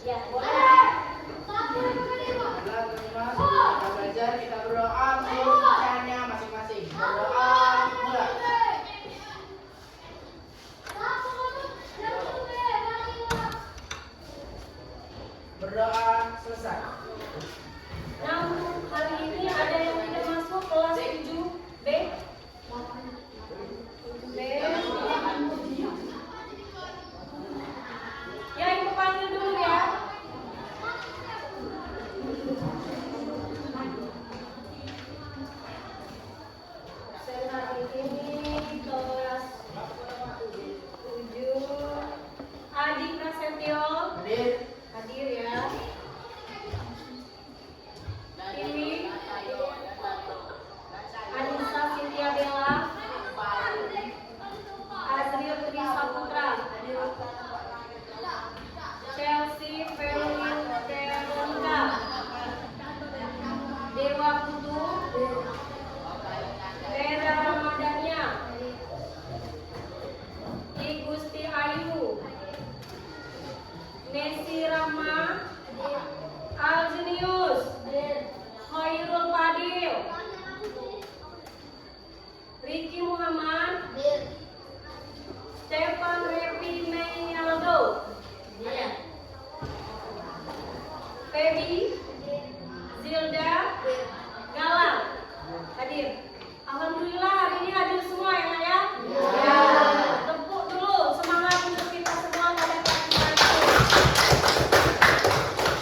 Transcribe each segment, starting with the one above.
Ya, boleh. Kita belajar, kita berdoa menurut bacaannya masing-masing. Berdoa mulai. Berdoa selesai. Nah, untuk hari ini ada yang tidak masuk kelas 7B. 7B. Ya, Ibu panggil dulu ya. Absen hari ini kelas 7. Adi Prasetyo. Hadir ya. Ini Anissa Cynthia Bella, Azril Budi Saputra, Chelsea Ferlin Teronka, Dewa Putu, Vera Ramadania, I Gusti Ayu, Nesi Rahma, Aljunius, Khairul Fadil, Ricky Muhammad, Stefan Repi Meynaldo, Feby, Zilda, Galang, hadir. Alhamdulillah hari ini hadir semua ya Nak ya? Ya. Tepuk dulu semangat untuk kita semua pada pagi hari ini.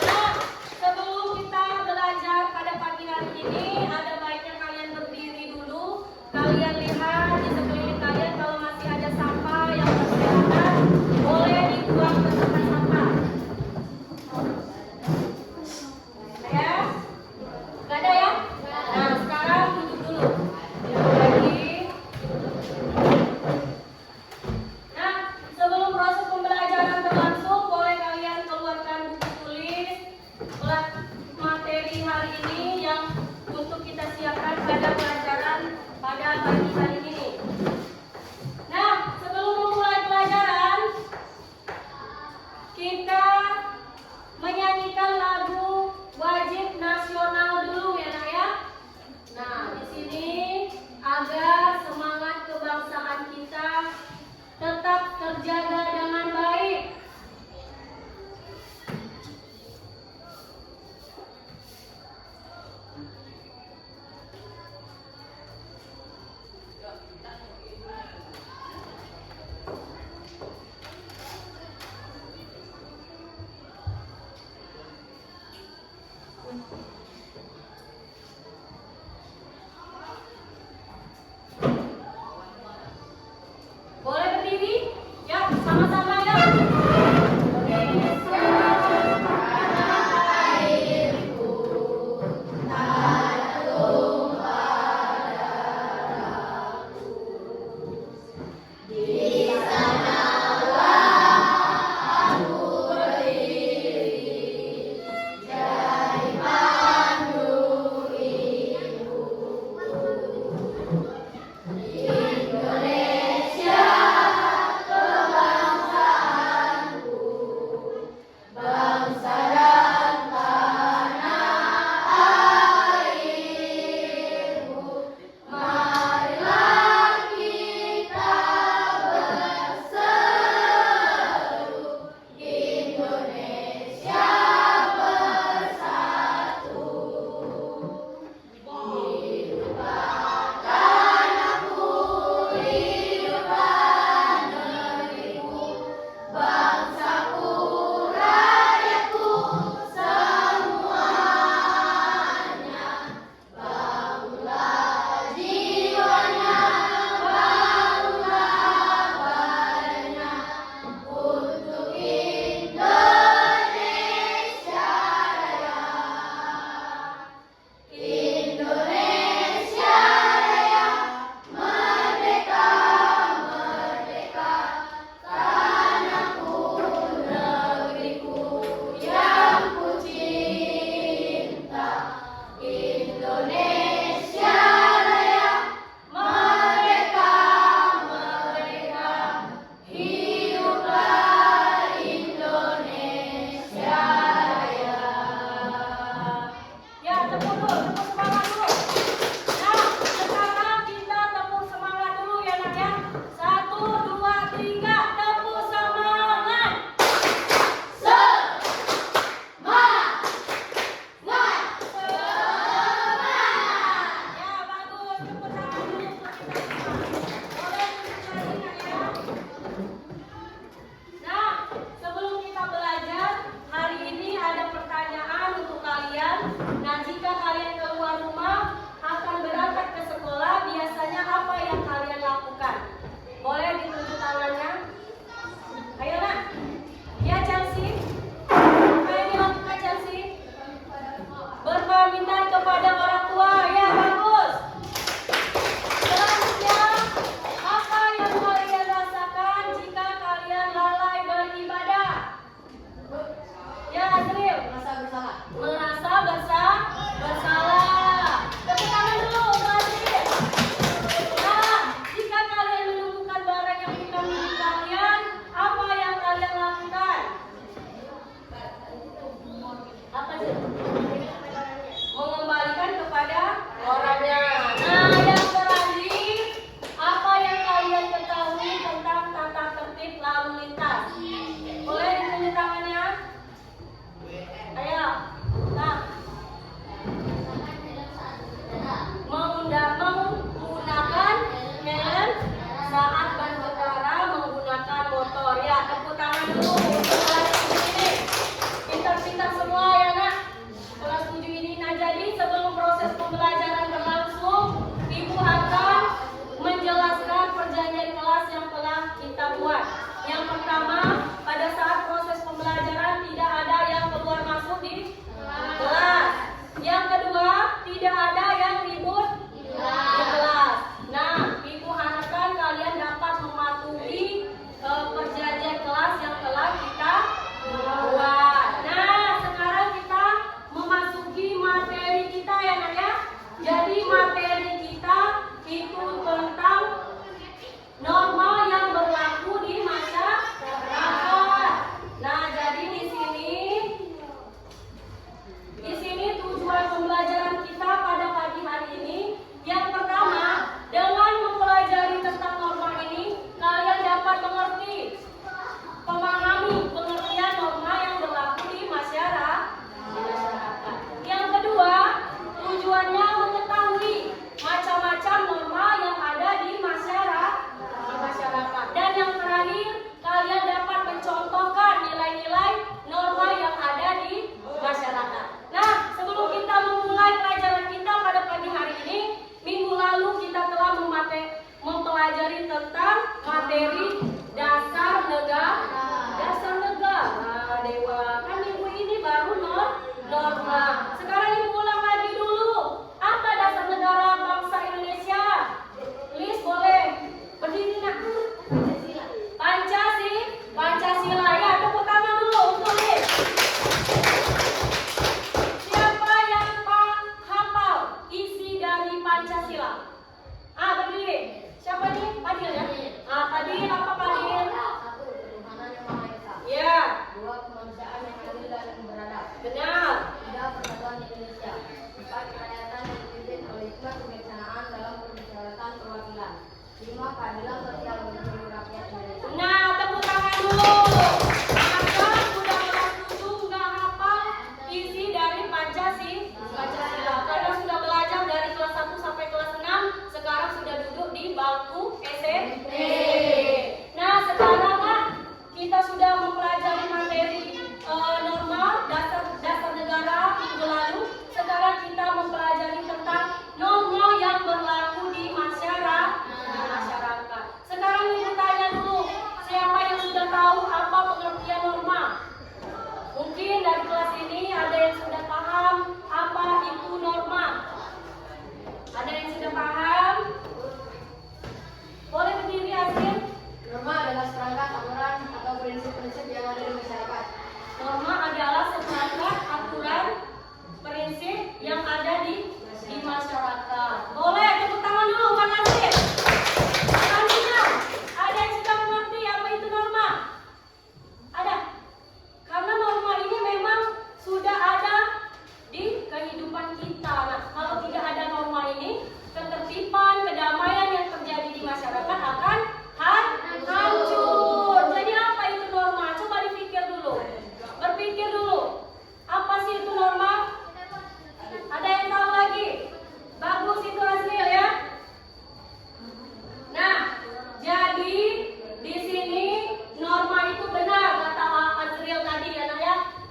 Nah, sebelum kita belajar pada pagi hari ini, ada baiknya kalian berdiri dulu. Kalian lihat di sekeliling kalian kalau masih ada sampah yang berserakan, boleh dibuang ke tempat sampah. Ya? Gak ada ya? Nah, sekarang duduk dulu. Duduk lagi. Nah, sebelum proses pembelajaran berlangsung, boleh kalian keluarkan buku tulis materi hari ini yang untuk kita siapkan pada pelajaran pada pagi hari ini. Nah, sebelum memulai pelajaran, kita menyanyikan lagu wajib nasional dulu ya Nak ya. Nah, di sini agar semangat kebangsaan kita tetap terjaga dengan baik. Boleh berdiri? Ya, sama-sama.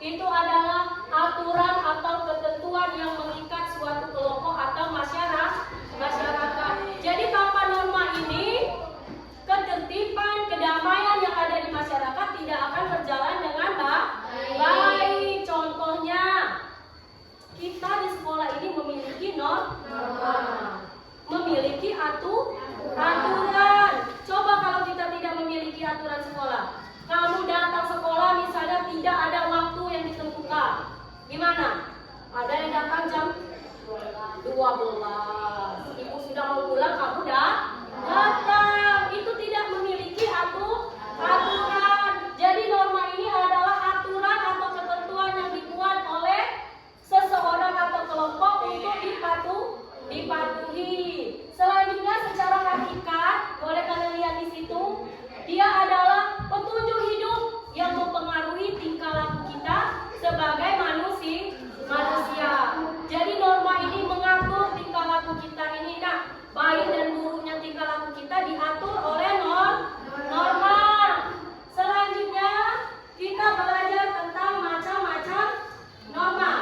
itu adalah aturan atau ketentuan yang mengikat suatu kelompok atau masyarakat. Jadi tanpa norma ini, ketertiban, kedamaian yang ada di masyarakat tidak akan berjalan dengan baik. Contohnya, kita di sekolah ini memiliki norma, memiliki aturan. Coba kalau kita tidak memiliki aturan sekolah, kamu datang sekolah misalnya tidak ada waktu yang ditentukan, gimana? Ada yang datang jam 12, ibu sudah mau pulang, kamu datang. Itu tidak memiliki aturan. Jadi norma ini adalah aturan atau ketentuan yang dibuat oleh seseorang atau kelompok untuk dipatuhi. Selanjutnya secara hakikat, boleh kalian lihat di situ, dia adalah petunjuk hidup yang mempengaruhi tingkah laku kita sebagai manusia. Jadi norma ini mengatur tingkah laku kita ini. Nah, baik dan buruknya tingkah laku kita diatur oleh norma. Selanjutnya kita belajar tentang macam-macam norma.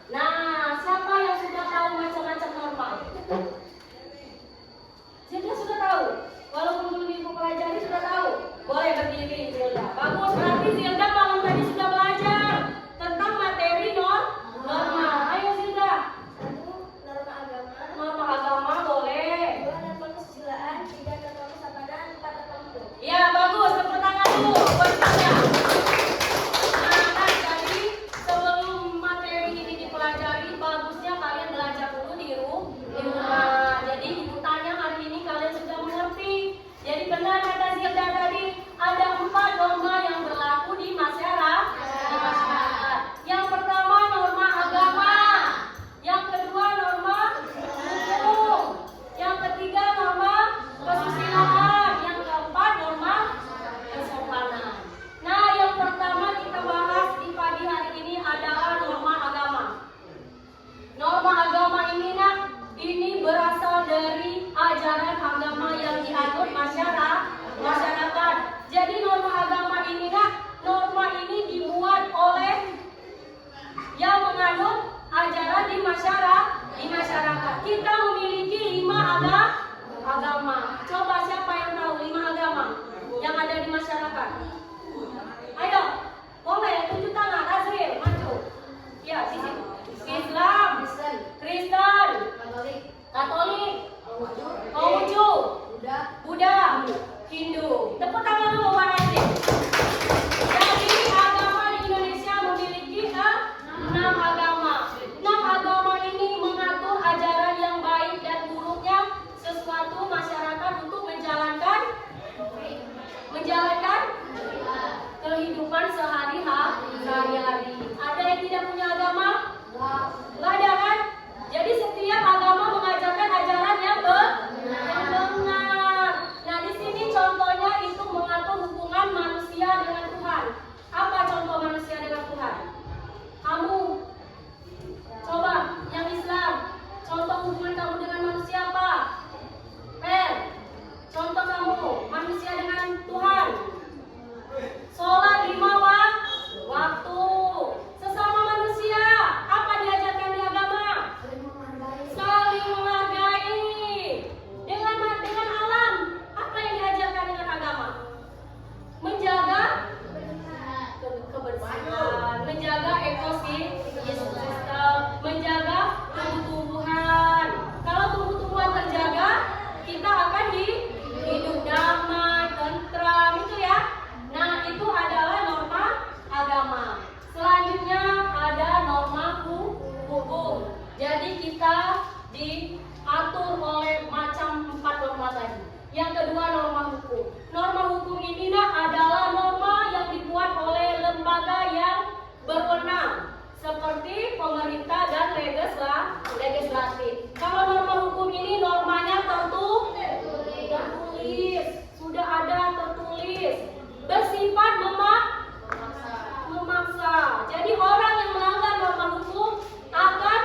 Nah, siapa yang sudah tahu macam-macam norma? Zilda sudah tahu? Walaupun belum ibu pelajari sudah tahu? Boleh berdiri Zilda. Bagus, berarti Zilda malam tadi sudah belajar tentang materi norma. Ayo Zilda. Norma agama. Norma agama boleh. 2 norma kesusilaan, 3 norma kesabaran, 4 norma hukum. Ya bagus, tepuk tangan dulu buat saya. Nah, jadi sebelum materi ini dipelajari, bagusnya kalian belajar dulu di rumah. Jadi ibu tanya hari ini kalian sudah mengerti. Jadi benar kata Zilda tadi, ada 4 norma yang berlaku di masyarakat. Yang pertama norma agama, yang kedua norma hukum, yang ketiga norma kesusilaan, yang keempat norma kesopanan. Nah, yang pertama kita bahas di pagi hari ini adalah norma agama. Norma agama ini berasal dari ajaran agama yang dianut masyarakat. Jadi norma agama norma ini dibuat oleh yang menganut ajaran di masyarakat. Kita memiliki 5 agama. Coba siapa yang tahu 5 agama yang ada di masyarakat? Ayo, boleh tunjuk tangan. Azril, maju. Ya, sisi. Islam, Kristen, Katolik, Konghucu, Buddha, Hindu. Tepuk tangan dulu buat Azril. Jadi agama di Indonesia memiliki 6 agama. 6 agama ini mengatur ajaran yang baik dan buruknya sesuatu masyarakat untuk menjalankan kehidupan sehari-hari. Ada yang tidak punya agama? Nggak ada kan? Jadi setiap agama mengajarkan ajaran yang benar. Nah, di sini contohnya itu mengatur hubungan manusia dengan Tuhan. Apa contoh manusia dengan Tuhan? Kamu coba yang Islam, contoh hubungan kamu dengan manusia apa? Contoh kamu manusia dengan Tuhan. Sholat 5 waktu. Sesama manusia, apa diajarkan di agama? Saling menghargai. Dengan alam, apa yang diajarkan dengan agama? Menjaga kebersihan, menjaga ekosistem, menjaga tumbuh-tumbuhan. Kalau tumbuh-tumbuhan terjaga, kita akan hidup damai, tentram, itu ya. Nah, itu adalah norma agama. Selanjutnya ada norma hukum. Jadi kita diatur oleh macam 4 norma tadi. Yang kedua norma hukum. Norma hukum ini adalah norma yang dibuat oleh lembaga yang berwenang seperti pemerintah dan legislatif. Kalau norma hukum ini normanya tertulis, sudah ada tertulis, bersifat memaksa. Jadi orang yang melanggar norma hukum akan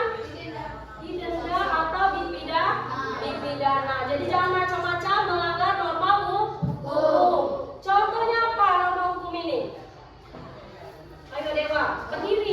didenda atau dipidana. Jadi jangan macam-macam melanggar norma hukum. Contohnya apa norma hukum ini? Ayo Dewa, berdiri.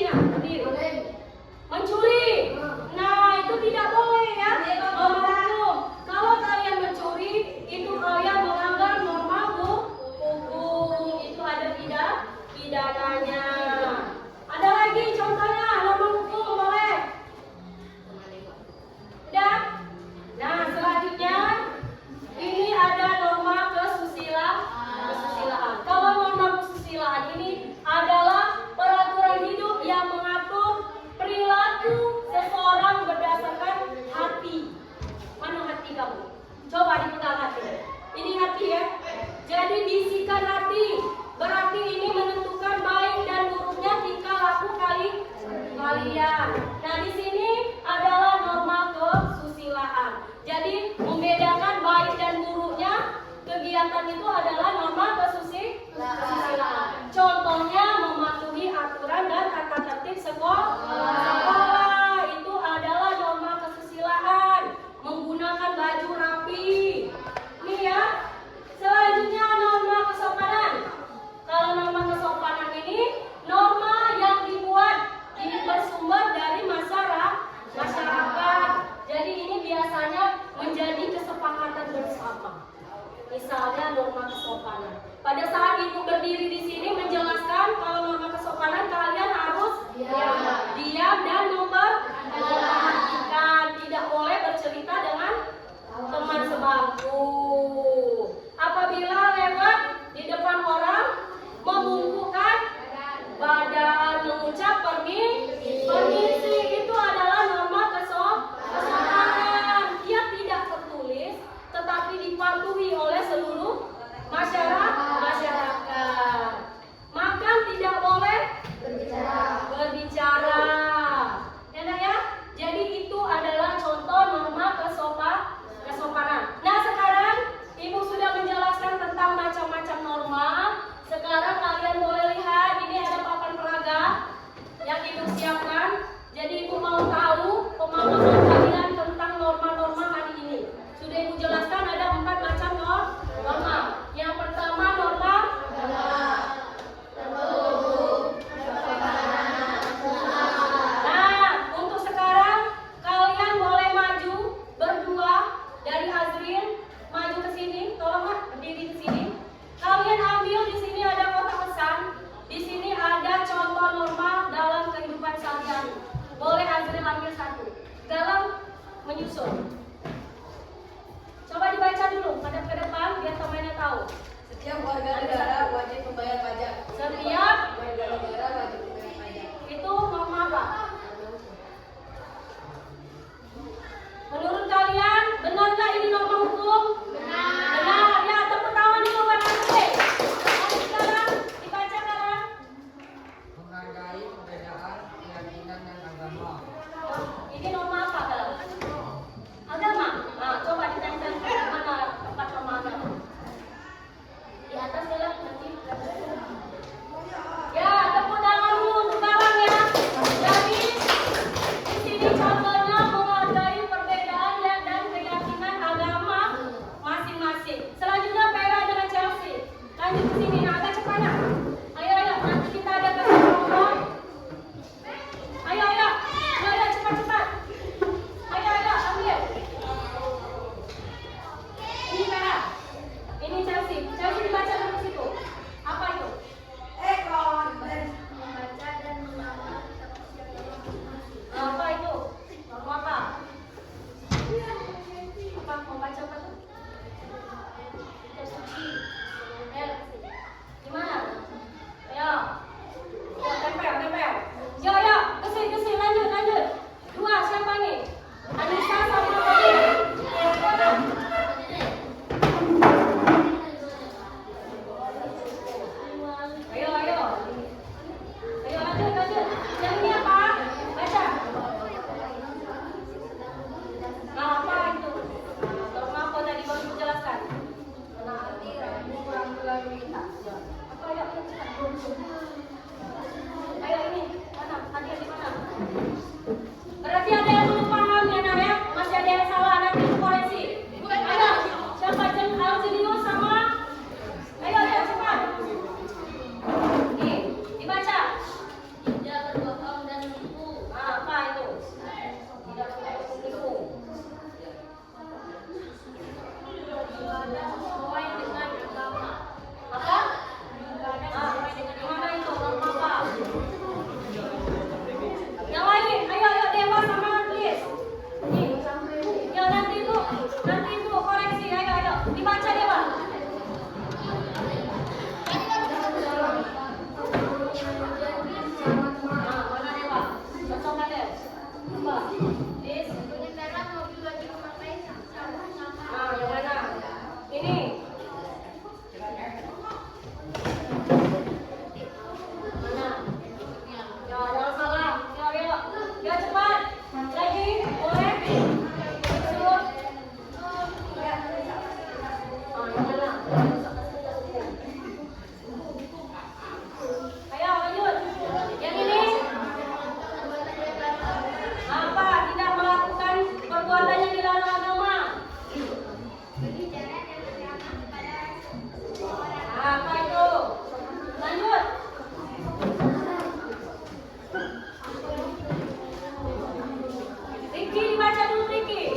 kalian. Nah, di sini adalah norma kesusilaan. Jadi membedakan baik dan buruknya kegiatan itu adalah norma kesusilaan. Contohnya mematuhi aturan dan tata tertib sekolah itu adalah norma kesusilaan. Menggunakan baju rapi. Nih ya. Selanjutnya norma kesopanan. Kalau norma kesopanan ini norma yang dibuat bersumber dari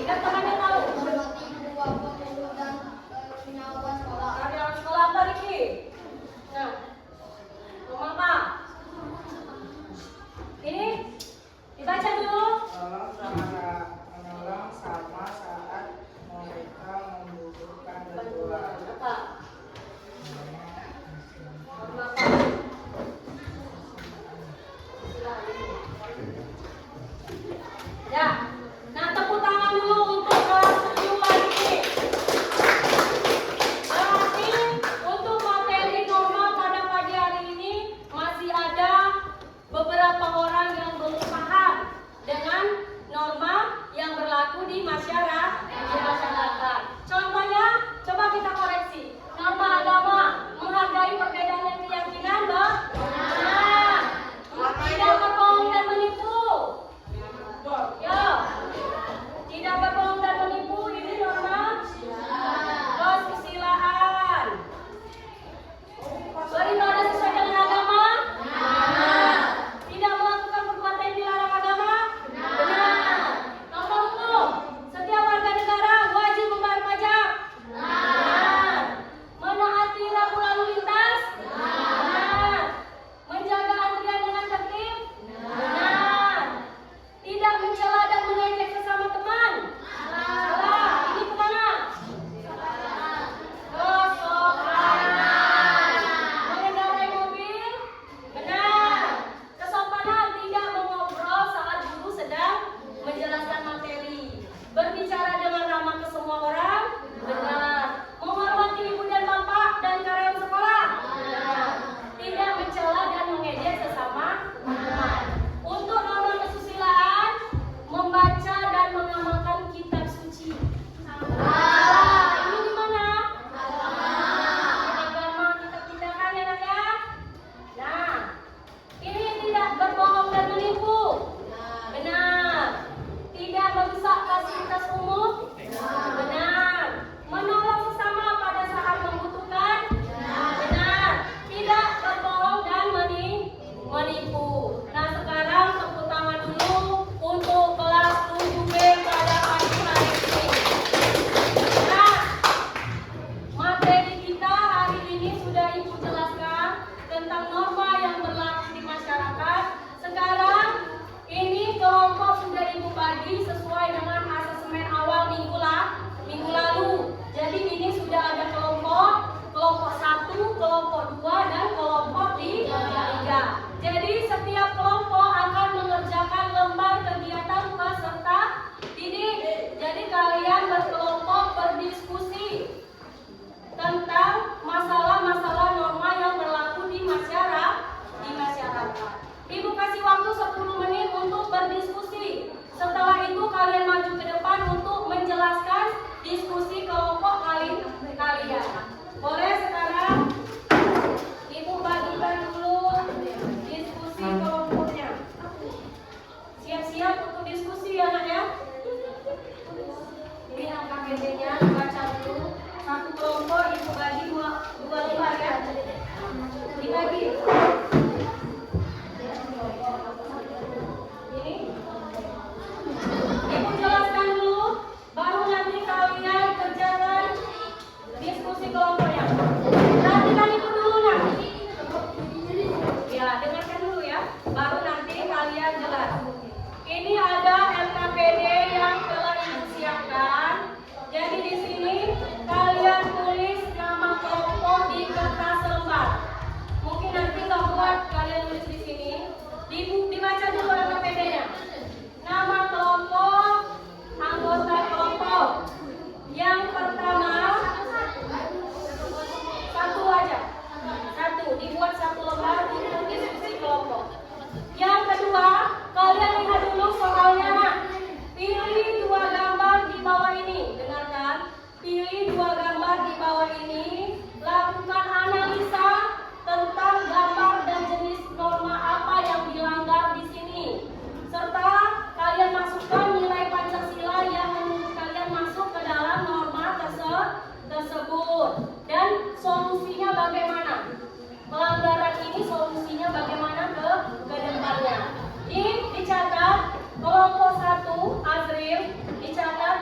Tidak temannya tahu. Menghormati dua guru dan karyawan sekolah. Karyawan sekolah apa Riki? Nah, ngomong apa? Ini dibaca dulu. Menolong sama saat mereka membutuhkan bantuan. Apa? Ngomong apa? Ya. Nah, tepuk tangan dulu untuk kelas 7 pagi ini. Berarti untuk materi norma pada pagi hari ini masih ada beberapa orang yang belum paham dengan norma yang berlaku di masyarakat. Contohnya, coba kita koreksi. Norma agama menghargai perbedaan keyakinan, benar. Tidak berbohong dan menipu. Ya. Tidak berbohong dan menipu, ini norma. Terus kesusilaan. Beribadah sesuai dengan agama. Tidak melakukan perbuatan yang dilarang agama. Benar. Norma hukum. Setiap warga negara wajib membayar pajak. Benar. Menaati rambu lalu lintas. Benar. Menjaga antrian dengan tertib. Benar. Tidak mencela dan mengejek sesama teman. Salah. Ini kemana? Kesopanan. Mengendarai mobil. Benar. Kesopanan tidak mengobrol saat guru sedang menjelaskan materi. Berbicara dengan ramah ke semua orang. Benar. Menghormati ibu dan bapak dan karyawan sekolah. Benar. Tidak mencela dan mengejek sesama teman. Untuk norma kesusilaan, membaca dan mengamalkan kitab suci. Ini di mana? Agama kita pindahkan ya nak ya. Nah, ini tidak berbohong dan menipu. Benar. Tidak merusak fasilitas umum. Benar. Menolong sesama pada saat membutuhkan. Benar. Tidak berbohong dan menipu. Nah, sekarang tepuk tangan dulu untuk kelas 7B pada pagi hari ini. Nah, materi kita hari ini sudah Ibu jelaskan tentang norma yang berlaku di masyarakat. Sekarang ini kelompok sudah Ibu bagi sesuai dengan asesmen awal minggu lalu. Jadi ini sudah ada kelompok 1, kelompok 2 dan kelompok 3. Jadi setiap kelompok akan mengerjakan lembar kegiatan peserta didik. Jadi kalian berkelompok berdiskusi tentang masalah-masalah norma yang berlaku di masyarakat. Ibu kasih waktu 10 menit untuk berdiskusi. Setelah itu kalian maju ke depan untuk menjelaskan diskusi kelompok kalian. Boleh sekarang Ibu bagikan dulu diskusi kelompoknya. Siap-siap untuk diskusi ya nak ya. Ini angka BD-nya baca dulu. Satu kelompok Ibu bagi dua lembar ya. Dibagi. Ini. Ibu jelaskan dulu, baru nanti kalian kerjakan diskusi kelompoknya. Perhatikan Ibu dulu nak. Ya, dengarkan dulu ya. Baru nanti kalian jelas. Ini ada LKPD yang telah Ibu siapkan. Jadi di sini kalian tulis nama kelompok di kertas lembar. Mungkin nanti nggak buat kalian tulis di sini. Dibaca dulu LKPD-nya. Nama kelompok, anggota kelompok. Yang pertama, satu aja. Dibuat satu lembar untuk diskusi kelompok. Yang kedua, kalian lihat dulu soalnya nak. Pilih 2 gambar di bawah ini. Dengarkan. Pilih 2 gambar di bawah ini. Lakukan analisa tentang gambar dan jenis norma apa yang dilanggar di sini. Serta kalian masukkan nilai Pancasila yang menurut kalian masuk ke dalam norma tersebut. Dan solusinya bagaimana? Pelanggaran ini solusinya bagaimana ke depannya. Dicatat kelompok 1 Azril, dicatat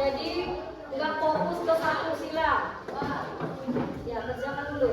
Jadi nggak fokus ke satu sila. Ya, kerjakan dulu.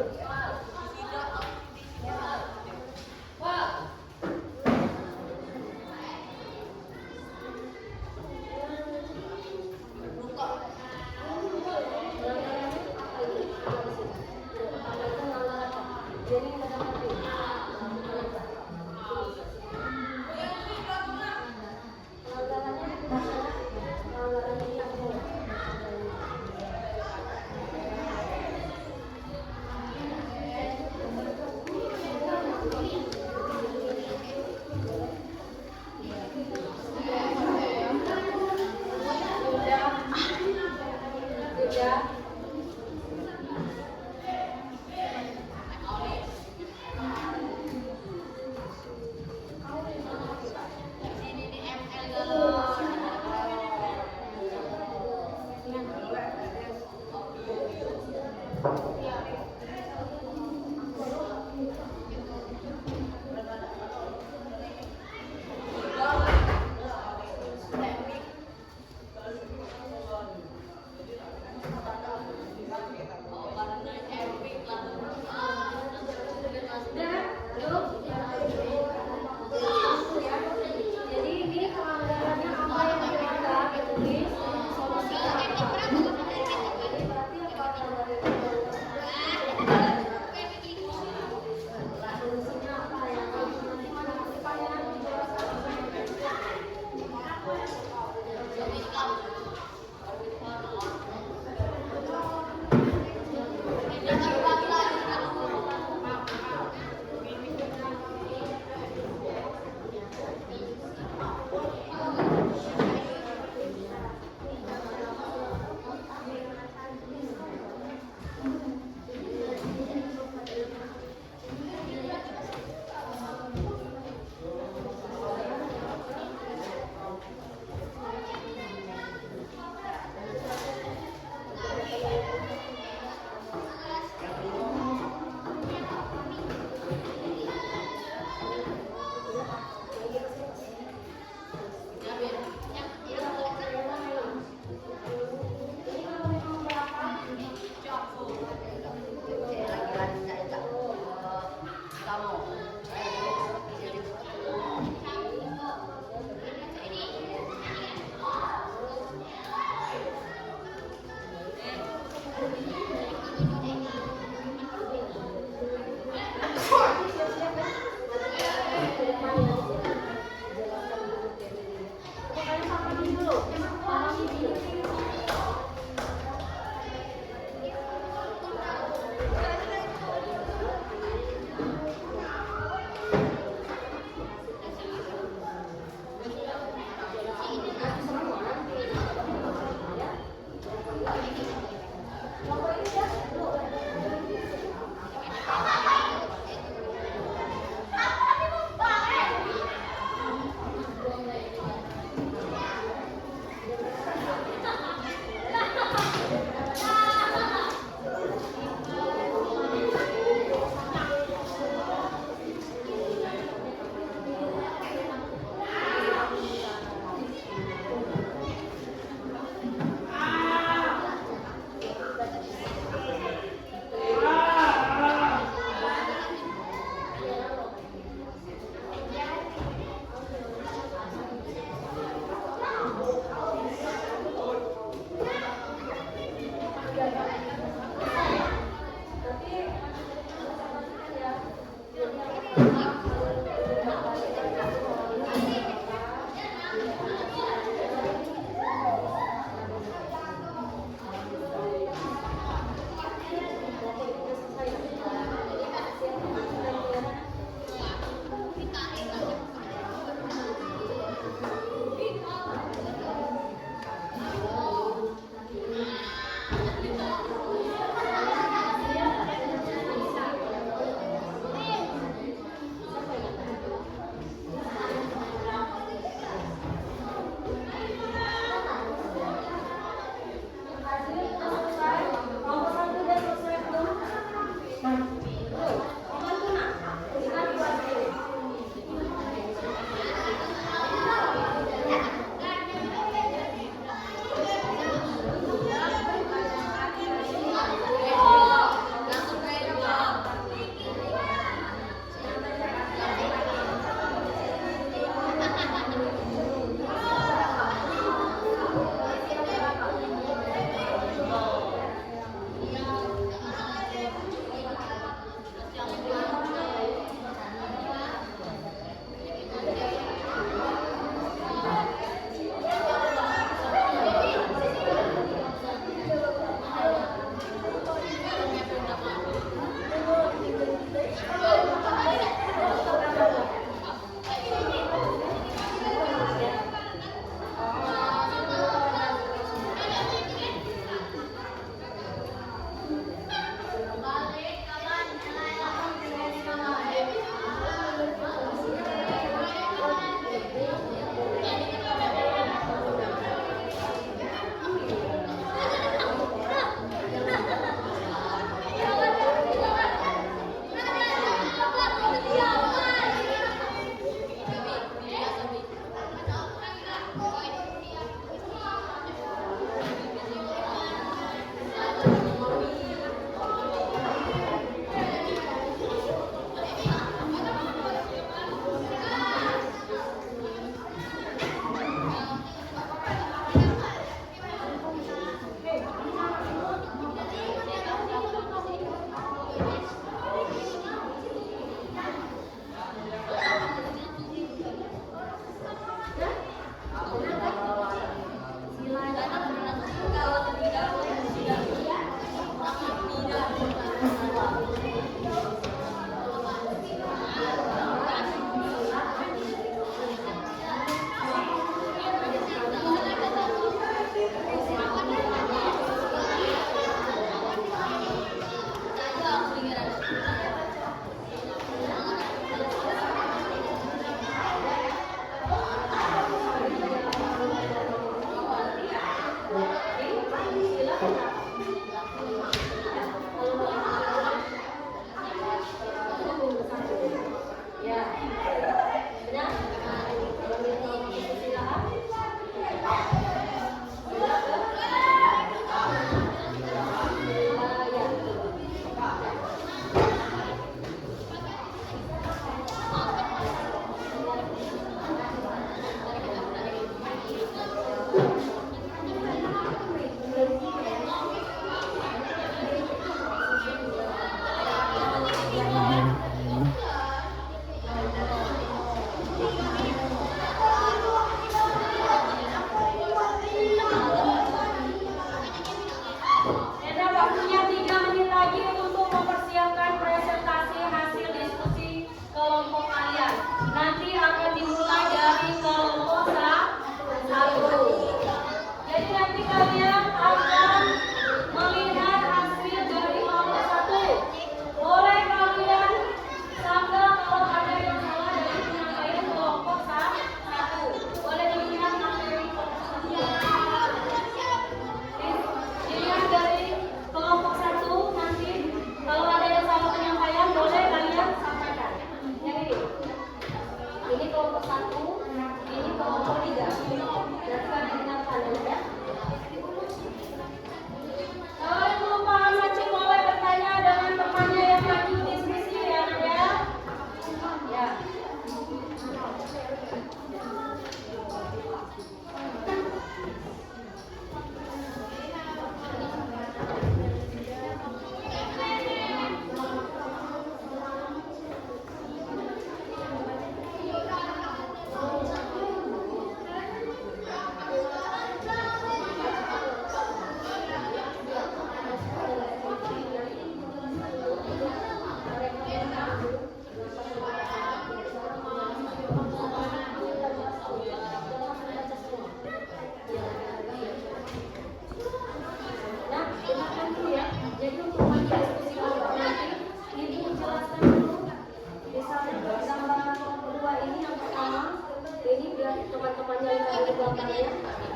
Jadi ini pelanggarannya apa yang kita tulis solusikan apa? Jadi berarti apa?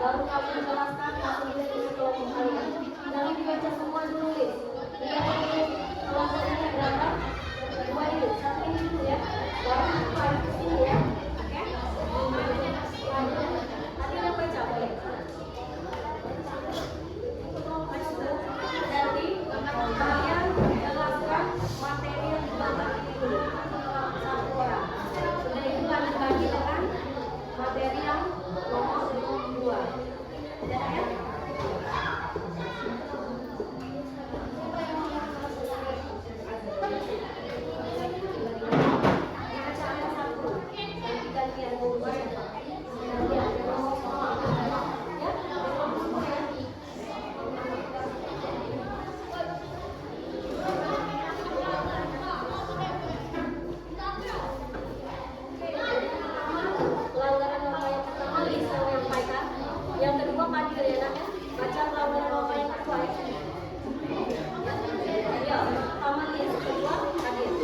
Baru kalian jelaskan langsung ditulis ke kelompok kalian. Jangan dibaca semua dulu, Lis. Lihat dulu kelompoknya berapa? 2 ini, 1 ini dulu ya. Baru kalian ke sini ya. Oke? Nanti yang baca boleh. Jadi kalian jelaskan materi yang dibahas ini dulu. Satu orang. Sudah itu kalian bagi dengan materi yang nomor 2. Ya, ya? Pelanggaran norma yang pertama Lisa menyampaikan, yang kedua Fadil ya nak ya. Baca pelanggaran norma yang kedua ya. Ya, pertama Lisa, kedua Fadil.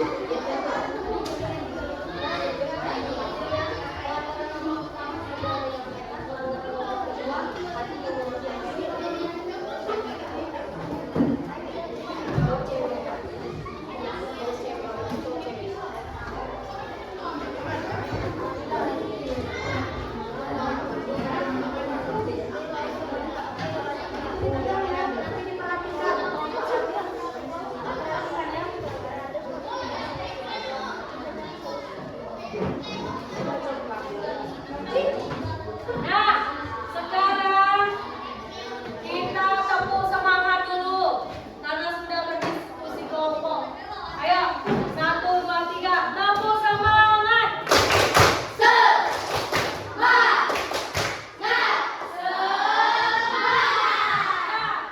Nah, sekarang kita tepuk semangat dulu karena sudah berdiskusi kelompok. Ayo, 1, 2, 3, tepuk semangat. Nah,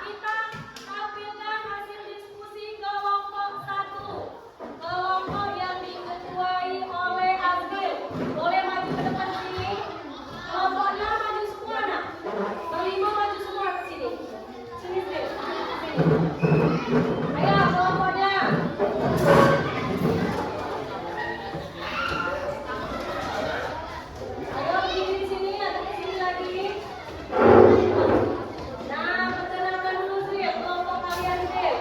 kita tampilkan hasil diskusi kelompok 1. Kelompok yang diketuai oleh Azril. Boleh maju ke depan sini. Kelompoknya maju semua nak. Kelima maju semua ke sini. Sini Azril. Sini. Ayo kelompoknya. Ayo berdiri di sini atau di sini lagi. Nah, perkenalkan dulu Azril, kelompok kalian Azril.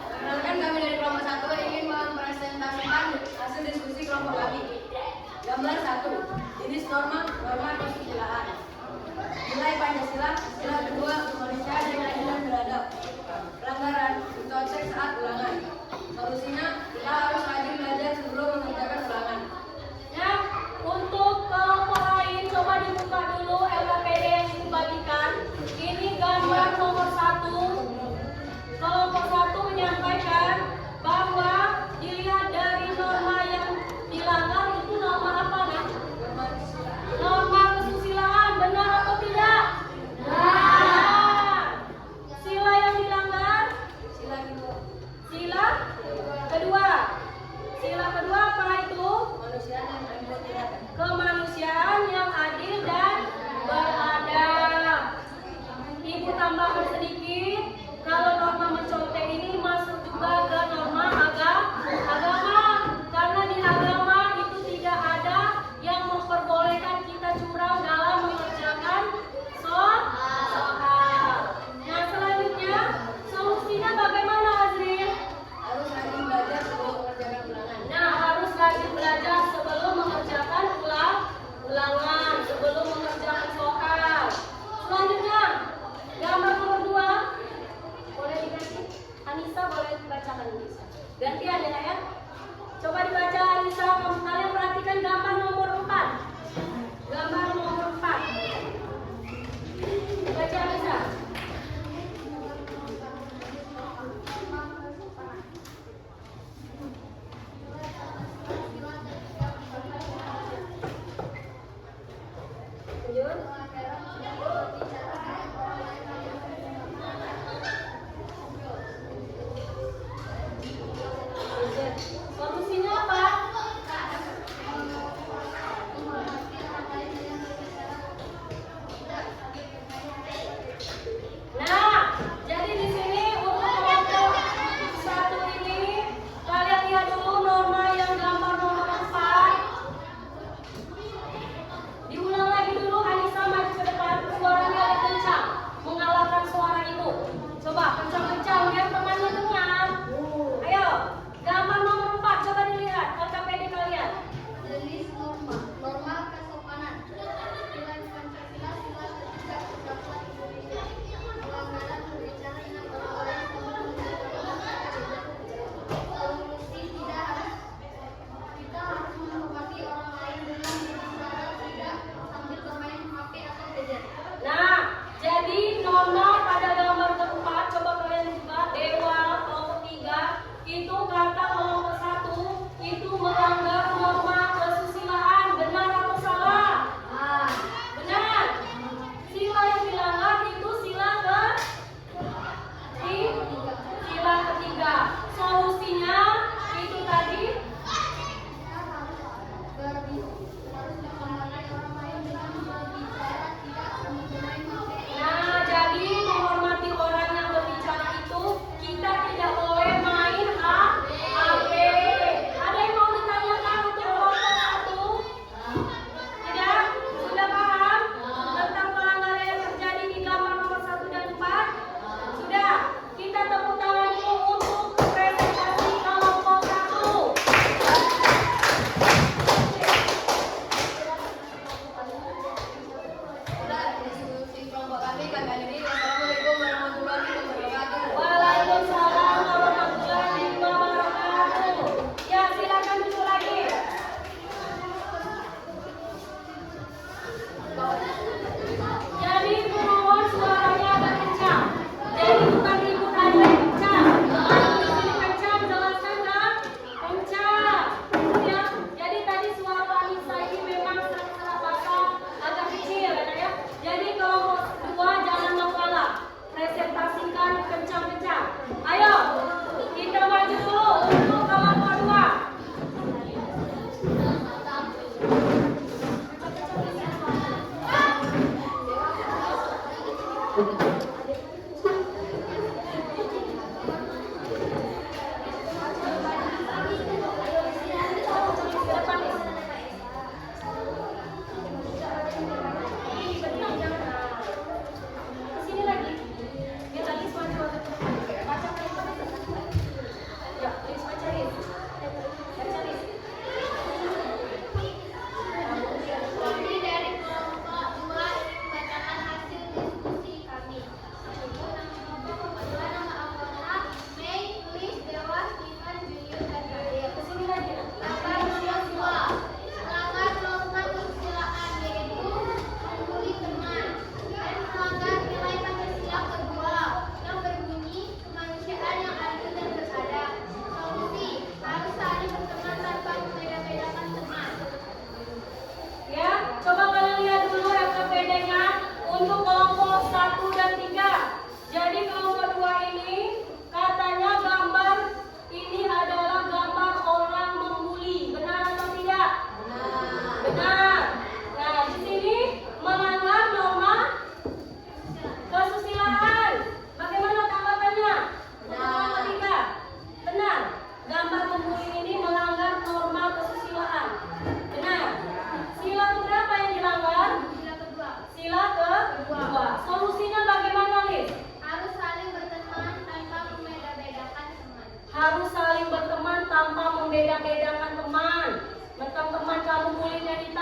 Perkenalkan, kami dari kelompok 1 ingin mempresentasikan hasil diskusi kelompok kami. Gambar 1. Jenis norma kesusilaan. Nilai Pancasila. Sila kedua, kemanusiaan yang adil dan beradab. Pelanggaran dicontek saat ulangan. Solusinya, kita harus rajin belajar sebelum mengerjakan ulangan. Ya, untuk kelompok lain coba dibuka dulu LKPD yang dibagikan. Ini gambar nomor 1. Kelompok 1 menyampaikan bahwa dilihat dari norma yang dilanggar itu norma apa nak? Norma kesusilaan, benar atau tidak? Benar. Sila yang dilanggar? Sila kedua, Sila kedua. Sila kedua apa itu? kemanusiaan yang adil dan beradab. Kemanusiaan yang adil dan beradab. Ibu tambahkan sedikit, kalau norma mencontek ini masuk juga ke norma agama. Karena di agama itu tidak ada yang memperbolehkan kita curang dalam mengerjakan soal. Nah, selanjutnya solusinya bagaimana Azril? Harus rajin belajar sebelum mengerjakan ulangan. Nah, harus rajin belajar sebelum mengerjakan ulangan, sebelum mengerjakan soal. Selanjutnya, gambar nomor 2. Boleh diganti? Anissa boleh dibacakan Anissa. Gantian ya, Nak, ya. Coba dibaca Anissa, kalian perhatikan gambar nomor 4. Gambar nomor 4. Baca Anissa. Lanjut.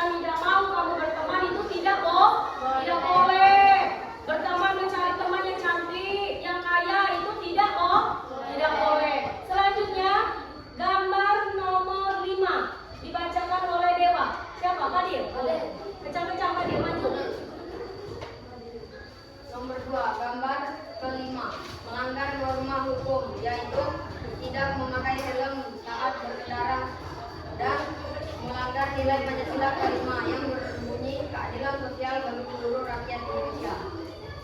dan tidak mau kamu berteman itu tidak tidak boleh. Berteman mencari teman yang cantik, yang kaya itu tidak boleh. Selanjutnya gambar nomor 5 dibacakan oleh Dewa. Siapa? Kadir. Kencang-kencang Kadir, maju. Nomor 2, gambar kelima, melanggar norma hukum, yaitu tidak memakai helm saat berkendara dan melanggar nilai Pancasila kelima yang berbunyi keadilan sosial bagi seluruh rakyat Indonesia.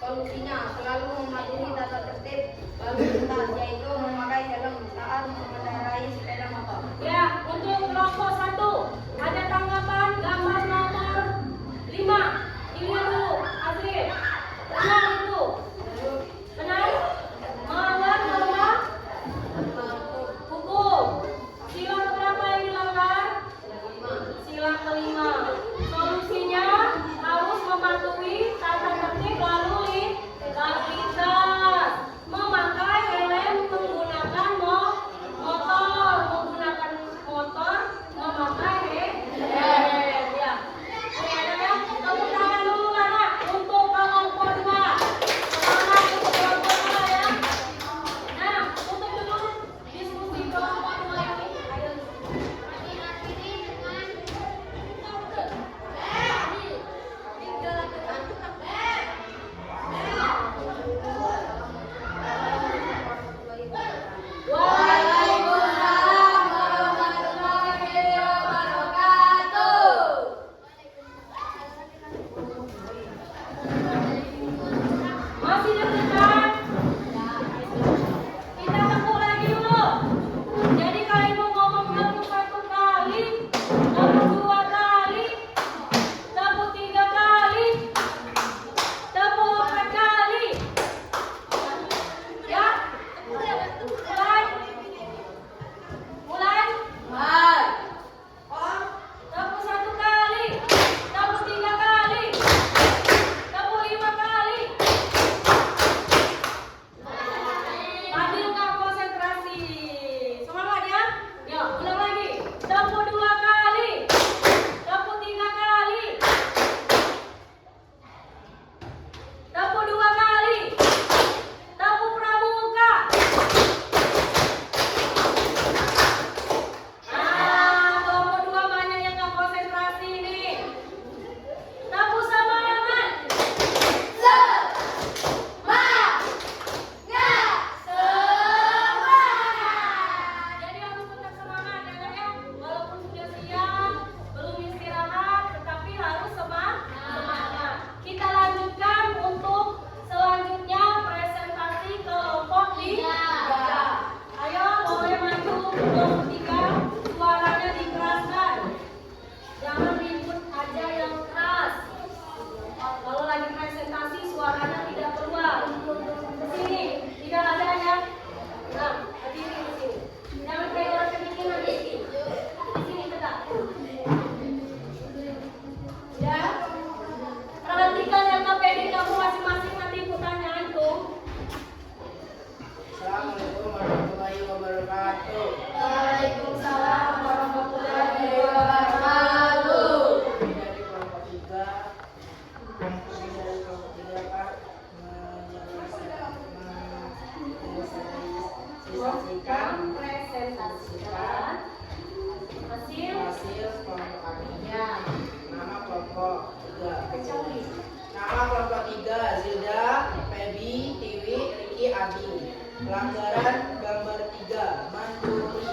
Solusinya selalu mematuhi tata tertib lalu lintas, yaitu memakai helm saat mengendarai sepeda motor. Ya, untuk kelompok 1 ada tanggapan gambar nomor 5. Dilihat dulu, Azril. Benar itu? Benar? Melanggar norma hukum. Sila keberapa yang dilanggar? Sila kelima. Solusinya harus mematuhi tata tertib lalu lintas. Memakai helm menggunakan motor, memakai helm. Ya. Oke, ada ya? Tepuk tangan dulu anak untuk kelompok 2. Semangat untuk kelompok 2 ya. Nah, tutup dulu diskusi kelompok 2 ini. Ayo. Waalaikumsalam warahmatullahi wabarakatuh. Masih deg-degan? Kita tepuk lagi dulu. Jadi kalau ibu ngomong tepuk 1 kali, tepuk 2 kali, tepuk 3 kali, tepuk 4 kali. Ya? Mulai? Tepuk 1 kali, tepuk 3 kali, tepuk 5 kali. Fadil nggak konsentrasi. Semangat ya. Ya, ulang lagi. Tepuk 2 kali, tepuk 3 kali, tepuk 2 kali, tepuk pramuka. Kelompok 2 banyak yang nggak konsentrasi nih. Tepuk semangat. Jadi harus tetap semangat ya, walaupun sudah siang, belum istirahat, tetapi harus semangat. Kita lanjutkan untuk selanjutnya presentasi kelompok 3. Ayo boleh maju kelompok 3, suaranya dikeraskan. Jangan ribut aja yang keras. Kalau lagi presentasi suaranya tidak keluar. Kesini, tidak ada ya. Nah, berdiri di sini. Jangan pegang kemikiran di sini. Di sini tegak. Ya. Perhatikan LKPD kamu masing-masing nanti ikutannya itu. Assalamualaikum warahmatullahi wabarakatuh. Waalaikumsalam warahmatullahi wabarakatuh. Dari kelompok 3, Pak, Presentasikan hasil kelompok kami. ya. Nama kelompok 3. Kecuali Nama kelompok 3, Zilda, Febi, Tiwi, Riki, Abi. Pelanggaran gambar 3, mencuri.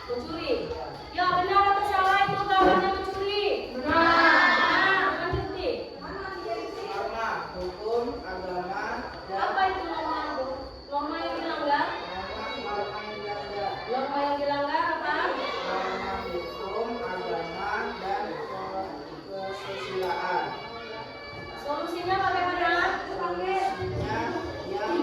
mencuri. Ya benar atau salah itu gambarnya mencuri? Benar. Lanjuti. Norma, hukum, agama, dan Apa itu norma? Norma yang dilanggar? norma yang dilanggar. Norma yang dilanggar apa? Norma hukum, agama, dan kesusilaan. Solusinya bagaimana? Solusinya yang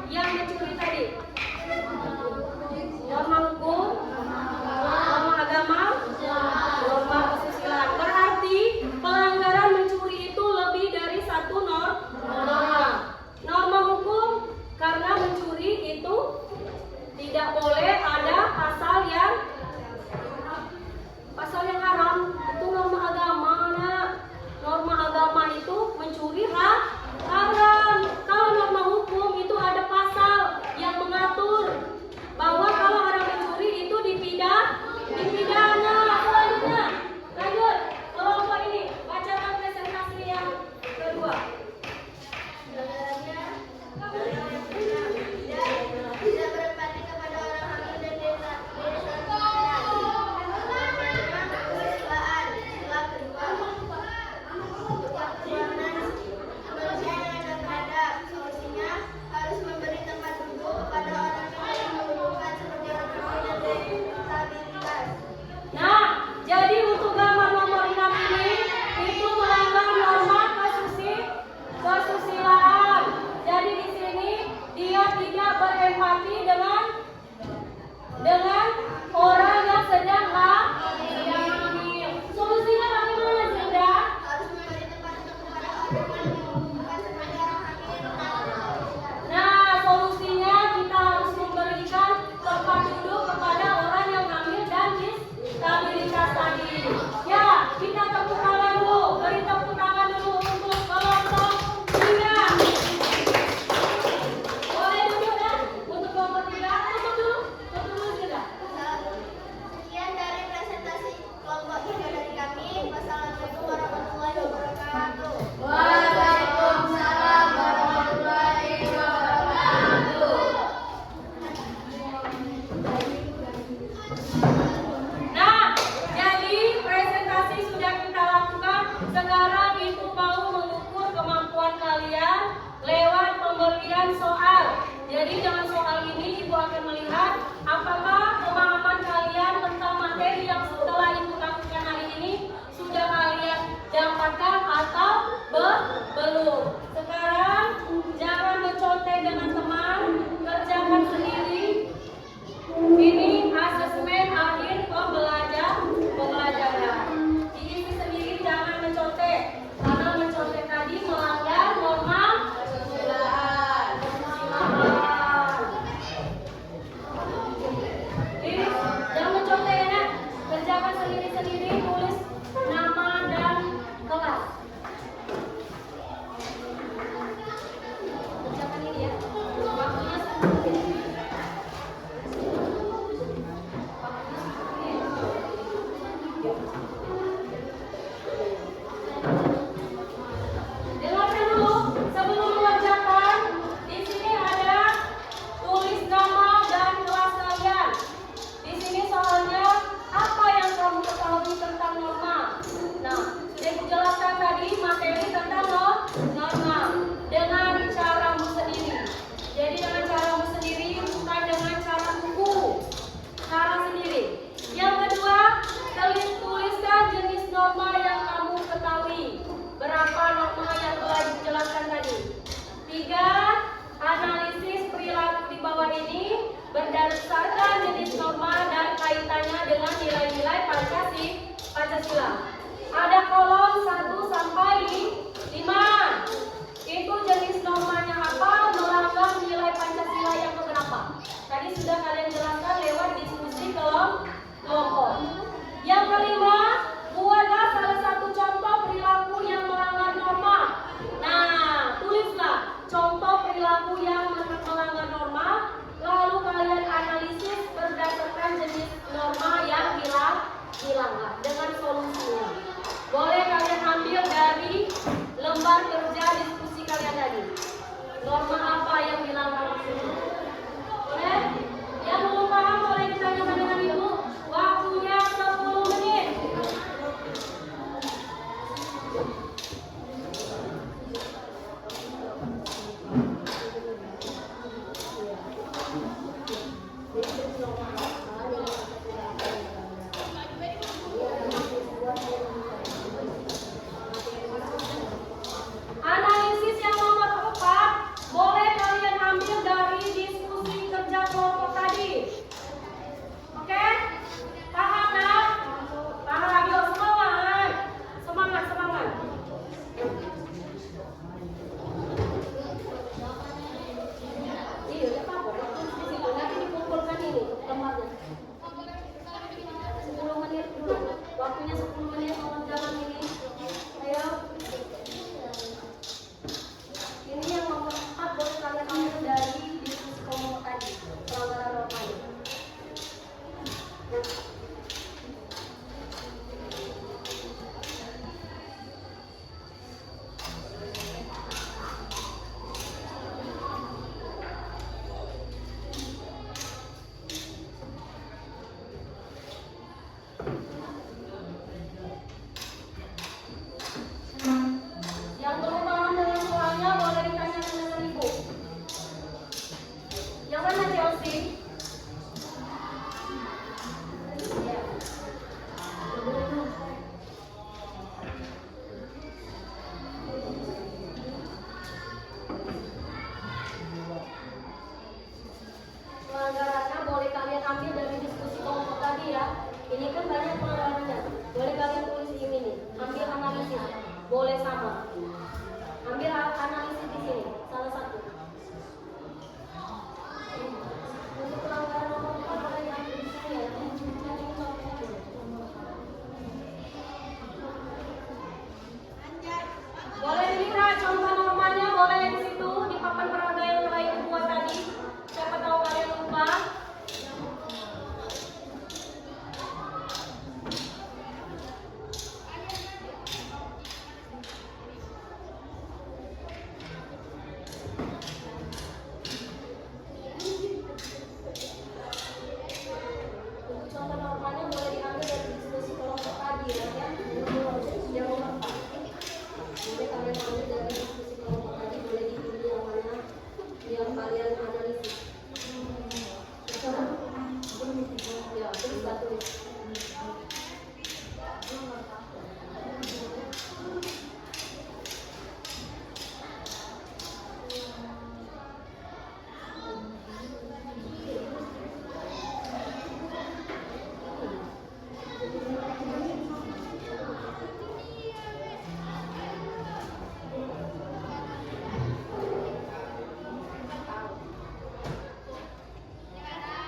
yang mencuri tadi? Norma hukum, norma agama, norma kesusilaan. Berarti pelanggaran mencuri itu lebih dari satu norma. Norma hukum karena mencuri itu tidak boleh ada pasal yang haram. Itu norma agama, nak. Norma agama itu mencuri haram. Kalau norma hukum itu ada pasal yang mengatur bahwa kalau orang mencuri itu dipidana. Selanjutnya, lanjut kelompok ini, bacakan presentasi yang kedua. Tidak berempati kepada orang hamil dan desa kesusilaan. Sila kedua. Manusia yang ada beradab. Solusinya harus memberi tempat duduk kepada orang yang membutuhkan seperti orang hamil dan disabilitas. Nah, jadi untuk gambar nomor 6 ini itu melanggar norma kesusilaan. Jadi di sini dia tidak berempati dengan orang yang sedang hamil. Solusinya bagaimana, Zinda? Harus memberi tempat duduk kepada orang yang membutuhkan seperti orang hamil dan disabilitas. Nah, solusinya kita harus memberikan tempat duduk kepada orang yang hamil dan disabilitas tadi. Ya, kita tepuk tangan dulu. Beri tepuk tangan dulu untuk kelompok 3. Boleh duduk ya? Untuk kelompok 3, tutup dulu sudah. Sekian dari presentasi kelompok 3 dari kami. Wassalamualaikum warahmatullahi wabarakatuh. Waalaikumsalam warahmatullahi wabarakatuh. Nah, jadi presentasi sudah kita lakukan. Sekarang Ibu mau mengukur kemampuan kalian lewat pemberian soal. Jadi dengan soal ini Ibu akan melihat apakah pemahaman kalian tentang materi yang setelah Ibu lakukan hari ini sudah kalian dapatkan atau belum. Sekarang jangan mencontek dengan teman, kerjakan sendiri. Ini asesmen akhir pembelajaran. Diisi sendiri, jangan mencontek. Karena mencontek tadi melanggar norma kesusilaan. Jadi jangan mencontek ya, nak. Kerjakan sendiri-sendiri, tulis nama dan kelas. Kerjakan ini ya. Waktunya dengarkan dulu sebelum mengerjakan. Di sini ada tulis nama dan kelas kalian. Di sini soalnya apa yang kamu ketahui tentang norma. Nah, sudah dijelaskan tadi materi tentang norma dengan caramu sendiri. Jadi dengan caramu sendiri, bukan dengan cara buku. Cara sendiri. Yang kedua, tuliskan jenis norma yang kamu ketahui. Berapa norma yang telah dijelaskan tadi? 3. Analisis perilaku di bawah ini berdasarkan jenis norma dan kaitannya dengan nilai-nilai Pancasila. Ada kolom 1 sampai 5. Itu jenis normanya apa? Melanggar nilai Pancasila yang keberapa? Tadi sudah kalian jelaskan lewat diskusi kelompok. Yang kelima, buatlah salah satu contoh perilaku yang melanggar norma. Nah, tulislah contoh perilaku yang melanggar norma, lalu kalian analisis berdasarkan jenis norma yang dilanggar dengan solusinya. Yang mana Chelsea? Ya. Pelanggarannya boleh kalian ambil dari diskusi kelompok tadi ya. Ini kan banyak pelanggarannya. Boleh kalian tulis di sini. Ambil analisis. Boleh sama. Ambil analisis di sini. Salah satu. Untuk pelanggaran nomor 4 boleh diambil di sini ya. Boleh dilihat contoh normanya, boleh di situ di papan peraga yang lain buat tadi. Siapa tahu kalian lupa. Untuk contoh normalnya boleh diambil dari diskusi kelompok tadi ya. Yang nomor 4. Jadi kalian ambil dari diskusi kelompok tadi, boleh dipilih yang mana yang kalian analisis. Ya, terus tulis.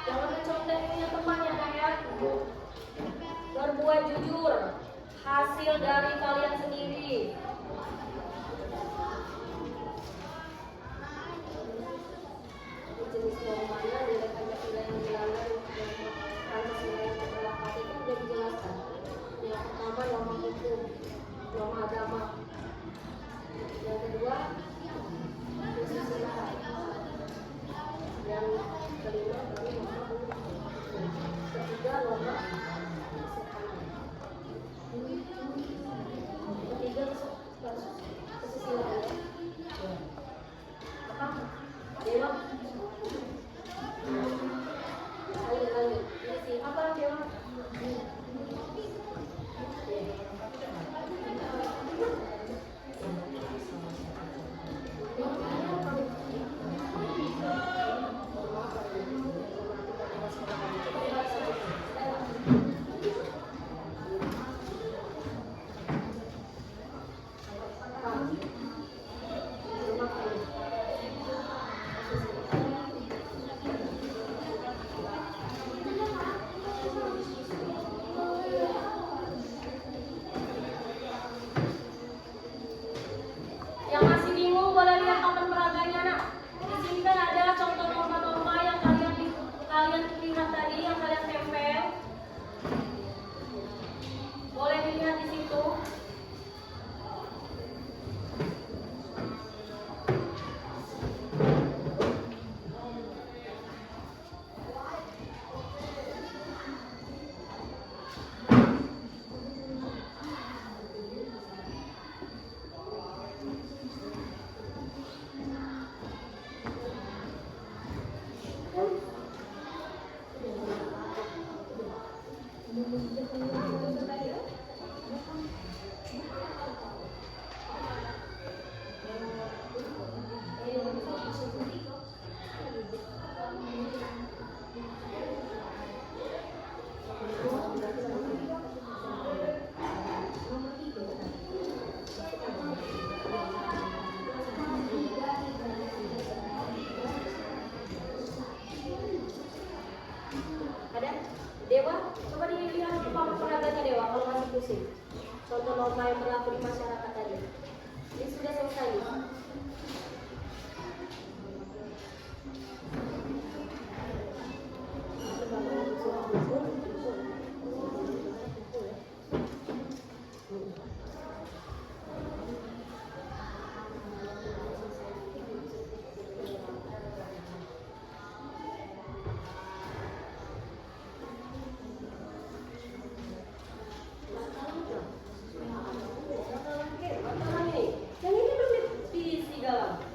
Jangan mencontohnya temannya kayak berbuat jujur, hasil dari kalian sendiri. Jenis normanya nilai Pancasila yang dilanggar, Pancasila yang terlalu itu sudah dijelaskan. Yang pertama norma hukum, norma agama. Yang kedua kesusilaan. Yang kelima baru norma hukum. Ketiga norma ketiga kesusilaan. Apa? Dewa. Lanjut. Isi apa dewa? Yang masih bingung boleh lihat papan peraganya nak. Di sini kan ada contoh norma-norma yang kalian lihat tadi yang kalian tempel. Boleh dilihat di situ. Ada? Dewa, coba dilihat ke papan peraganya Dewa kalau masih pusing. Contoh norma yang berlaku di masyarakat tadi. Ini sudah selesai. Yang ini belum diisi dalam.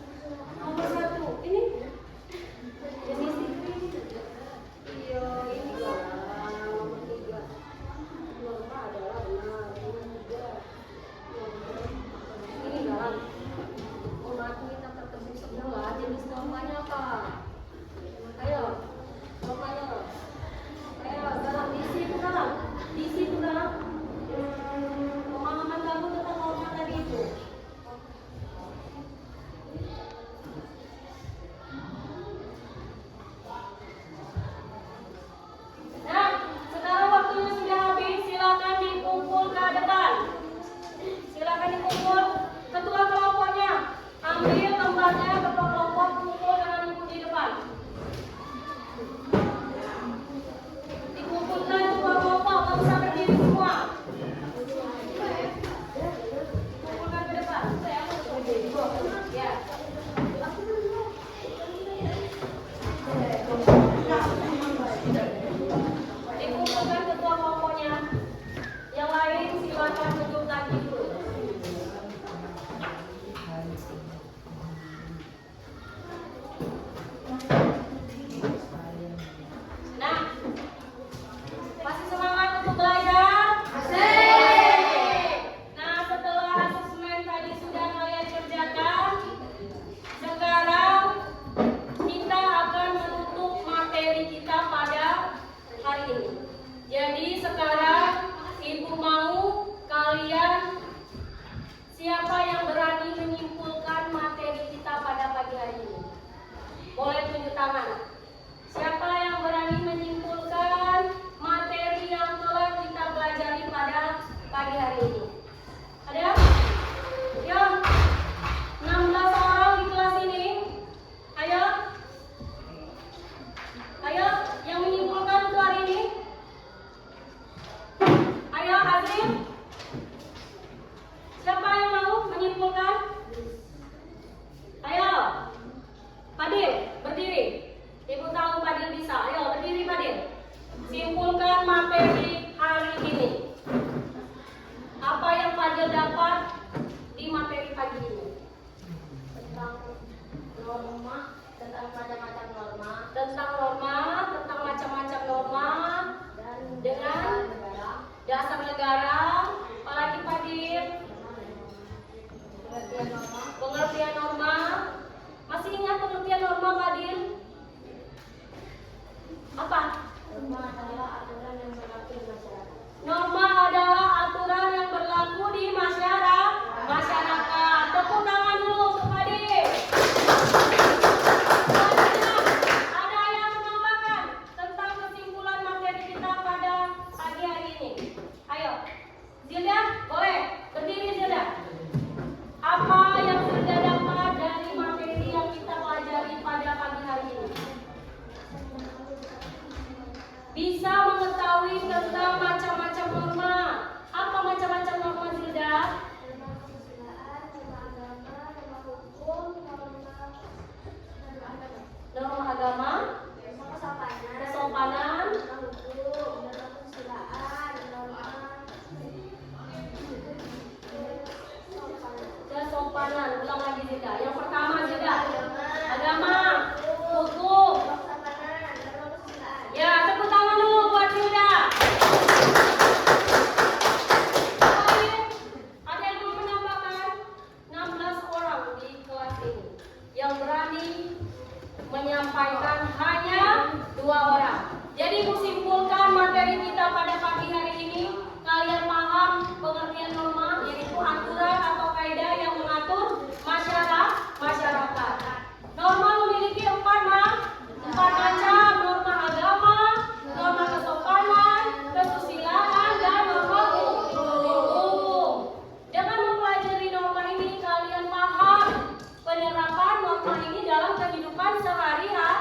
ini. Jadi sekarang Ibu mau kalian, siapa yang berani menyimpulkan materi kita pada pagi hari ini? Boleh tunjuk tangan. Siapa yang berani menyimpulkan materi yang telah kita pelajari pada pagi hari ini? Ada? Yo, 16 orang di kelas ini. Ayo. Ayo, yang menyimpulkan untuk hari ini. Ayo, Azrin. Siapa yang mau menyimpulkan? Ayo. Fadil, berdiri. Ibu tahu Fadil bisa. Ayo, berdiri Fadil. Simpulkan materi hari ini. Apa yang Fadil dapat di materi pagi ini? Tentang norma, tentang macam-macam norma, Tentang norma, tentang macam-macam norma, dan dengan negara, dasar negara, apalagi Fadil, pengertian norma, pengertian norma. Masih ingat pengertian norma Fadil? Apa? norma adalah aturan yang berlaku di masyarakat. Norma adalah aturan yang berlaku di masyarakat. Tepuk tangan dulu untuk Fadil. Selanjutnya, ada yang menambahkan tentang kesimpulan materi kita pada pagi hari ini. Ayo, Zilda, boleh berdiri Zilda. Apa yang Zilda dapat dari materi yang kita pelajari pada pagi hari ini? Bisa mengetahui tentang macam-macam norma. Apa macam-macam norma Zilda? Norma kesusilaan, norma agama, norma hukum, Norma agama, norma kesopanan, kesopanan, norma hukum, norma kesusilaan, norma kesopanan. Ulang lagi Zilda. Yang pertama Zilda, agama, agama, hukum. kesopanan, norma kesusilaan. Ya, tepuk tangan dulu buat Zilda. Baik, ada yang mau menambahkan? 16 orang di kelas ini yang berani menyampaikan hanya 2 orang. Jadi kusimpulkan materi kita pada pagi hari ini, kalian paham pengertian norma, yaitu aturan atau kaidah yang mengatur masyarakat. Norma memiliki 4 macam: norma agama, norma kesopanan, kesusilaan, dan norma hukum. Dengan mempelajari norma ini, kalian paham penerapan norma ini dalam kehidupan sehari-hari.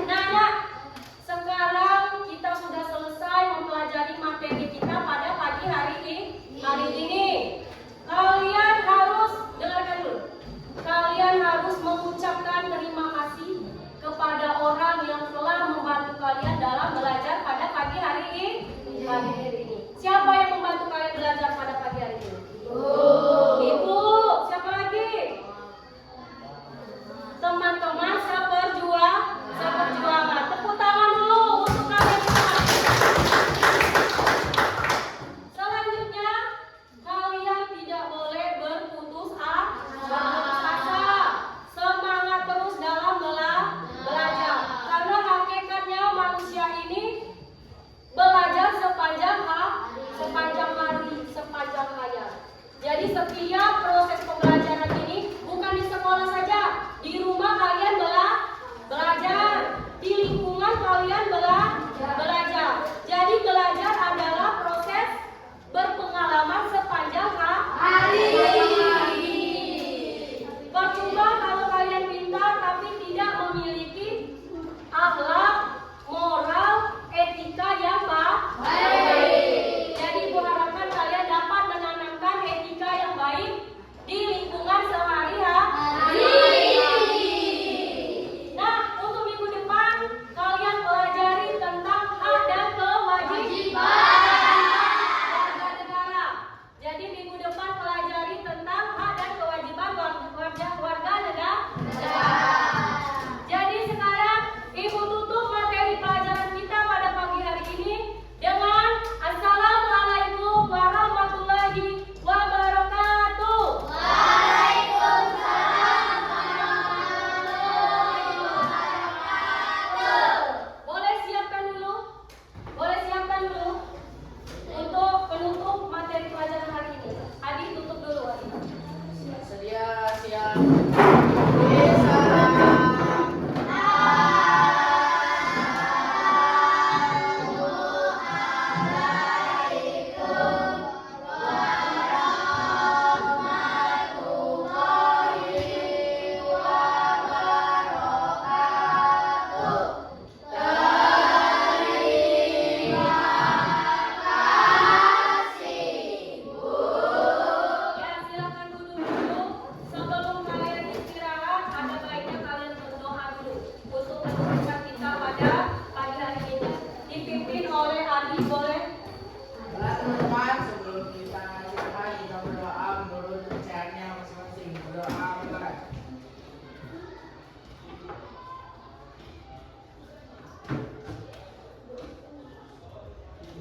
Nah, sekarang kita sudah selesai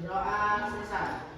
Berdoa selesai.